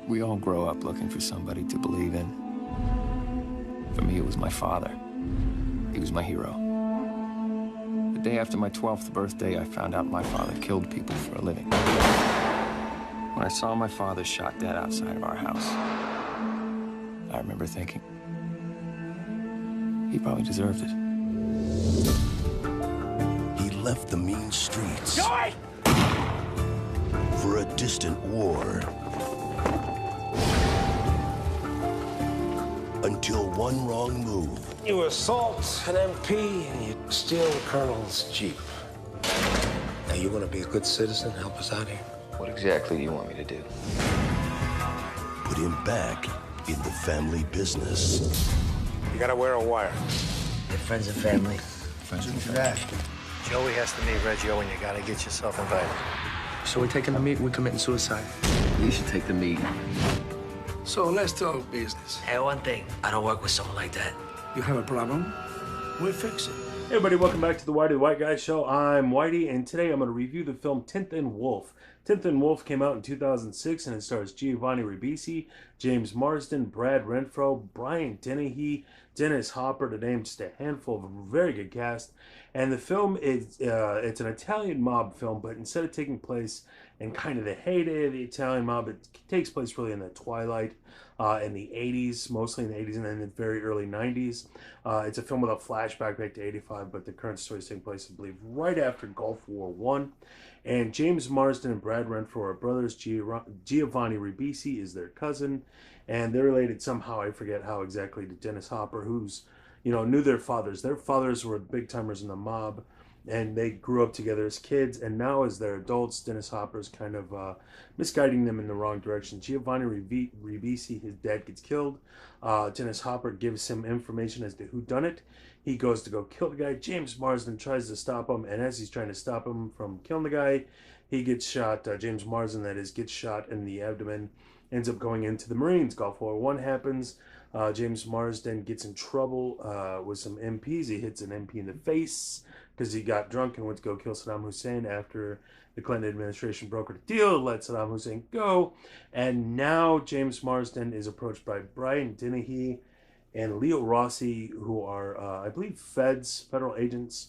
We all grow up looking for somebody to believe in. For me, it was my father. He was my hero. The day after my 12th birthday, I found out my father killed people for a living. When I saw my father shot dead outside of our house, I remember thinking, he probably deserved it. He left the mean streets Joey! for a distant war. Until one wrong move. You assault an MP and you steal the Colonel's Jeep. Now, you want to be a good citizen, help us out here? What exactly do you want me to do? Put him back in the family business. You gotta wear a wire. They're friends and family. Friends with that. Joey has to meet Reggio, and you gotta get yourself invited. So we're taking the meet, we're committing suicide. You should take the meat. So let's talk business. Hey, one thing, I don't work with someone like that. You have a problem? We'll fix it. Hey everybody, welcome back to the Whitey the White Guy Show. I'm Whitey, and today I'm going to review the film 10th and Wolf. 10th and Wolf came out in 2006, and it stars Giovanni Ribisi, James Marsden, Brad Renfro, Brian Dennehy, Dennis Hopper, to name just a handful of a very good cast. And the film is it's an Italian mob film, but instead of taking place in kind of the heyday of the Italian mob, it takes place really in the twilight, in the 80s, mostly in the 80s and then the very early 90s. It's a film with a flashback back to 85, but the current story is taking place, I believe, right after Gulf War I. And James Marsden and Brad Renfro are brothers. Giovanni Ribisi is their cousin, and they're related somehow, I forget how exactly, to Dennis Hopper, who's, knew their fathers. Their fathers were big timers in the mob, and they grew up together as kids, and now as they're adults, Dennis Hopper's kind of misguiding them in the wrong direction. Giovanni Ribisi, his dad, gets killed. Dennis Hopper gives him information as to who done it. He goes to go kill the guy. James Marsden tries to stop him, and as he's trying to stop him from killing the guy, he gets shot. James Marsden, that is, gets shot in the abdomen, ends up going into the Marines. Gulf War I happens. James Marsden gets in trouble with some MPs. He hits an MP in the face because he got drunk and went to go kill Saddam Hussein after the Clinton administration brokered a deal to let Saddam Hussein go. And now James Marsden is approached by Brian Dennehy and Leo Rossi, who are, I believe, federal agents,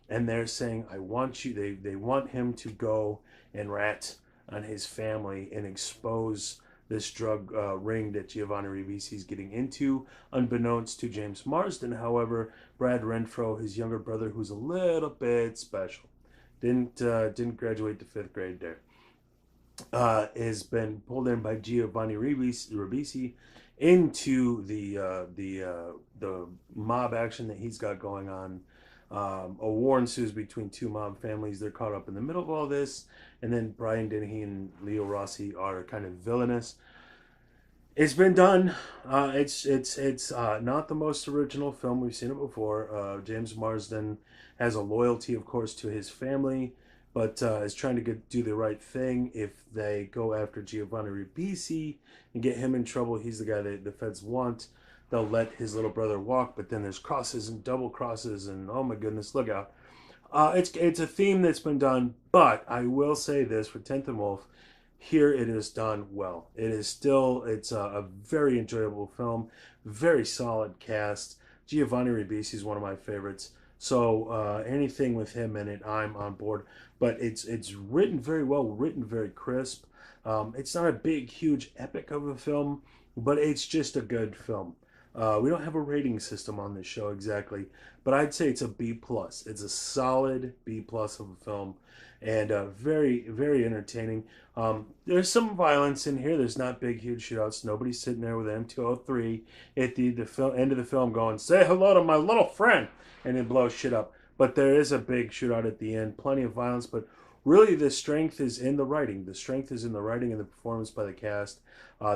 and they're saying, I want you, they want him to go and rat on his family and expose this drug ring that Giovanni Ribisi is getting into. Unbeknownst to James Marsden, however, Brad Renfro, his younger brother, who's a little bit special, didn't graduate to 5th grade there, has been pulled in by Giovanni Ribisi into the mob action that he's got going on. A war ensues between two mob families. They're caught up in the middle of all this, and then Brian Dennehy and Leo Rossi are kind of villainous. It's been done. It's not the most original film. We've seen it before. James Marsden has a loyalty, of course, to his family, but is trying to do the right thing. If they go after Giovanni Ribisi and get him in trouble, he's the guy that the feds want. They'll let his little brother walk, but then there's crosses and double crosses, and oh my goodness, look out. It's a theme that's been done, but I will say this for 10th and Wolf, here it is done well. It's a very enjoyable film, very solid cast. Giovanni Ribisi is one of my favorites, so anything with him in it, I'm on board. But it's written very well, written very crisp. It's not a big, huge epic of a film, but it's just a good film. We don't have a rating system on this show exactly, but I'd say it's a B+. It's a solid B+ of a film, and very, very entertaining. There's some violence in here. There's not big, huge shootouts. Nobody's sitting there with an M203 at the end of the film going, say hello to my little friend, and then blow shit up. But there is a big shootout at the end, plenty of violence, but really the strength is in the writing. The strength is in the writing and the performance by the cast.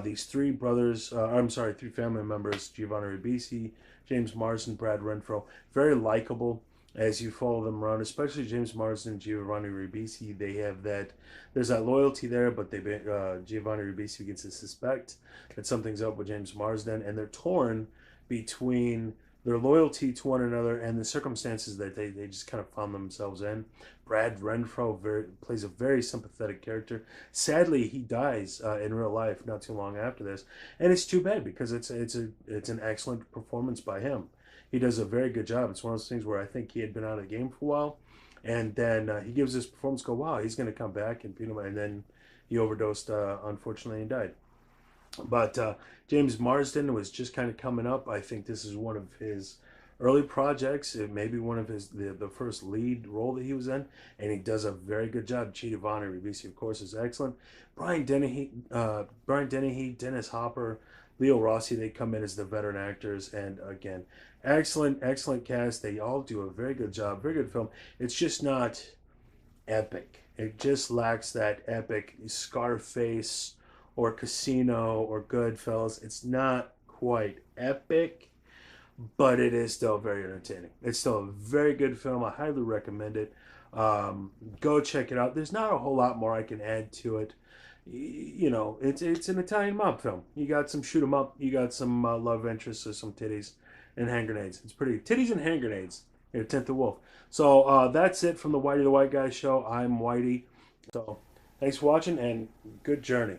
These three family members, Giovanni Ribisi, James Marsden, Brad Renfro, very likable as you follow them around, especially James Marsden and Giovanni Ribisi. They have there's that loyalty there, but Giovanni Ribisi begins to suspect that something's up with James Marsden, and they're torn between their loyalty to one another and the circumstances that they just kind of found themselves in. Brad Renfro plays a very sympathetic character. Sadly, he dies in real life not too long after this, and it's too bad because it's an excellent performance by him. He does a very good job. It's one of those things where I think he had been out of the game for a while, and then he gives this performance. Go, wow, he's going to come back and beat him, and then he overdosed, unfortunately, and died. But James Marsden was just kind of coming up. I think this is one of his early projects. It may be one of his the first lead role that he was in, and he does a very good job. Giovanni Ribisi, of course, is excellent. Brian Dennehy, Dennis Hopper, Leo Rossi, they come in as the veteran actors, and again, excellent cast. They all do a very good job. Very good film. It's just not epic. It just lacks that epic Scarface or Casino or Goodfellas. It's not quite epic, but it is still very entertaining. It's still a very good film. I highly recommend it. Go check it out. There's not a whole lot more I can add to it. You know, it's an Italian mob film. You got some shoot 'em up. You got some love interests or some titties and hand grenades. It's pretty titties and hand grenades. Here, 10th the Wolf. So that's it from the Whitey the White Guy Show. I'm Whitey. So thanks for watching and good journey.